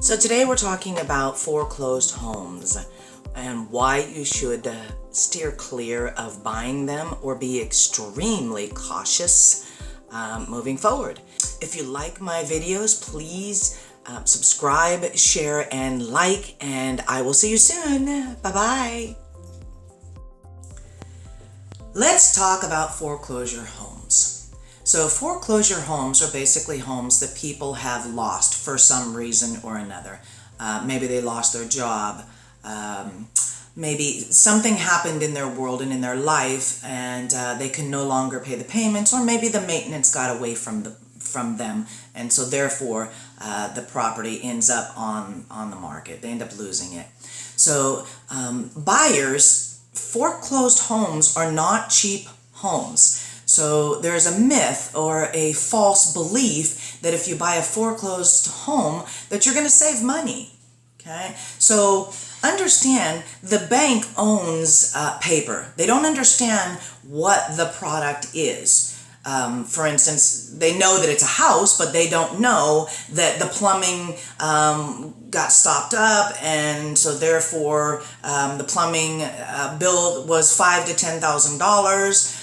So today we're talking about foreclosed homes and why you should steer clear of buying them or be extremely cautious moving forward. If you like my videos, please subscribe, share, and like, and I will see you soon. Bye-bye. Let's talk about foreclosure homes. So foreclosure homes are basically homes that people have lost for some reason or another. Maybe they lost their job. Maybe something happened in their world and in their life and they can no longer pay the payments, or maybe the maintenance got away from them, and so therefore the property ends up on the market. They end up losing it. So buyers, foreclosed homes are not cheap homes. So there's a myth or a false belief that if you buy a foreclosed home that you're going to save money. Okay, so understand the bank owns paper. They don't understand what the product is. For instance, they know that it's a house, but they don't know that the plumbing got stopped up, and so therefore the plumbing bill was $5,000 to $10,000.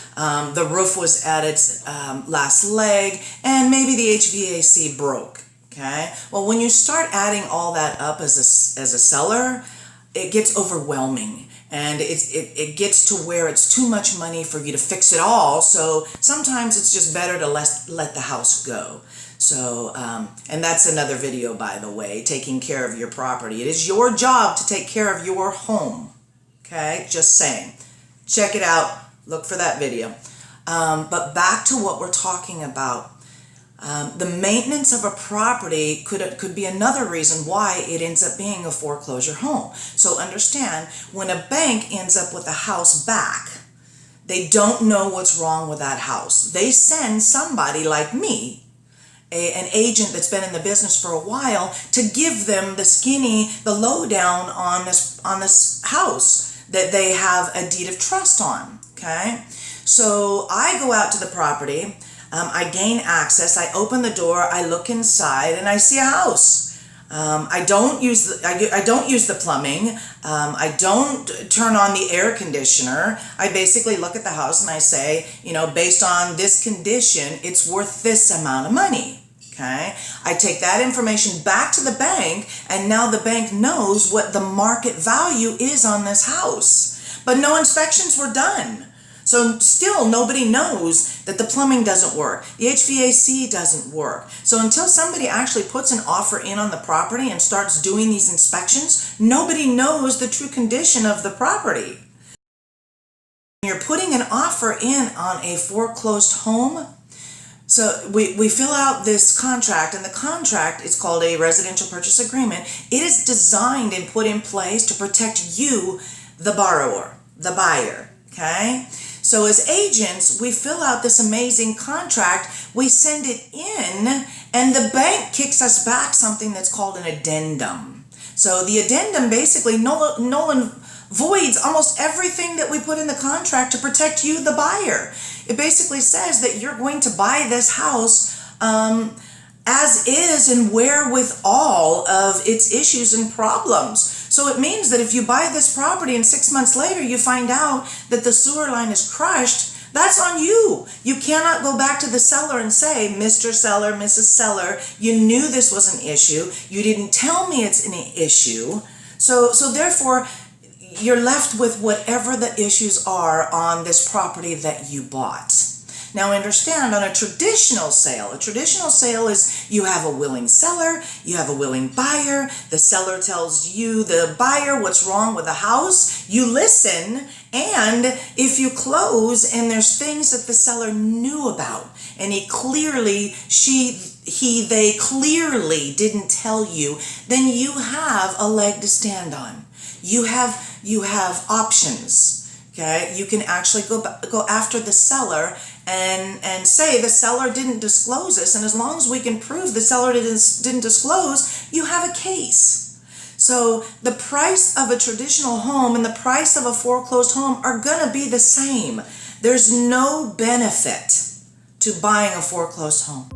The roof was at its last leg, and maybe the HVAC broke. Okay. Well, when you start adding all that up as a seller, it gets overwhelming, and it gets to where it's too much money for you to fix it all. So sometimes it's just better to let the house go. So, and that's another video, by the way, taking care of your property. It is your job to take care of your home. Okay, just saying. Check it out. Look for that video. But back to what we're talking about. The maintenance of a property could be another reason why it ends up being a foreclosure home. So understand, when a bank ends up with a house back, they don't know what's wrong with that house. They send somebody like me, an agent that's been in the business for a while, to give them the lowdown on this house that they have a deed of trust on. Okay, so I go out to the property, I gain access, I open the door, I look inside, and I see a house. I don't use the plumbing. I don't turn on the air conditioner. I basically look at the house and I say, based on this condition, it's worth this amount of money. Okay, I take that information back to the bank, and now the bank knows what the market value is on this house. But no inspections were done. So still nobody knows that the plumbing doesn't work. The HVAC doesn't work. So until somebody actually puts an offer in on the property and starts doing these inspections, nobody knows the true condition of the property. When you're putting an offer in on a foreclosed home, so we fill out this contract, and the contract is called a residential purchase agreement. It is designed and put in place to protect you, the borrower, the buyer. Okay? So as agents, we fill out this amazing contract, we send it in, and the bank kicks us back something that's called an addendum. So the addendum basically null and voids almost everything that we put in the contract to protect you, the buyer. It basically says that you're going to buy this house as is and with all of its issues and problems. So it means that if you buy this property and 6 months later you find out that the sewer line is crushed, that's on you. You cannot go back to the seller and say, Mr. Seller, Mrs. Seller, you knew this was an issue. You didn't tell me it's an issue. So therefore, you're left with whatever the issues are on this property that you bought. Now understand, on a traditional sale is you have a willing seller, you have a willing buyer, the seller tells you, the buyer, what's wrong with the house, you listen, and if you close and there's things that the seller knew about, and they clearly didn't tell you, then you have a leg to stand on. You have options. Okay, you can actually go after the seller and say the seller didn't disclose this, and as long as we can prove the seller didn't disclose, you have a case. So the price of a traditional home and the price of a foreclosed home are going to be the same. There's no benefit to buying a foreclosed home.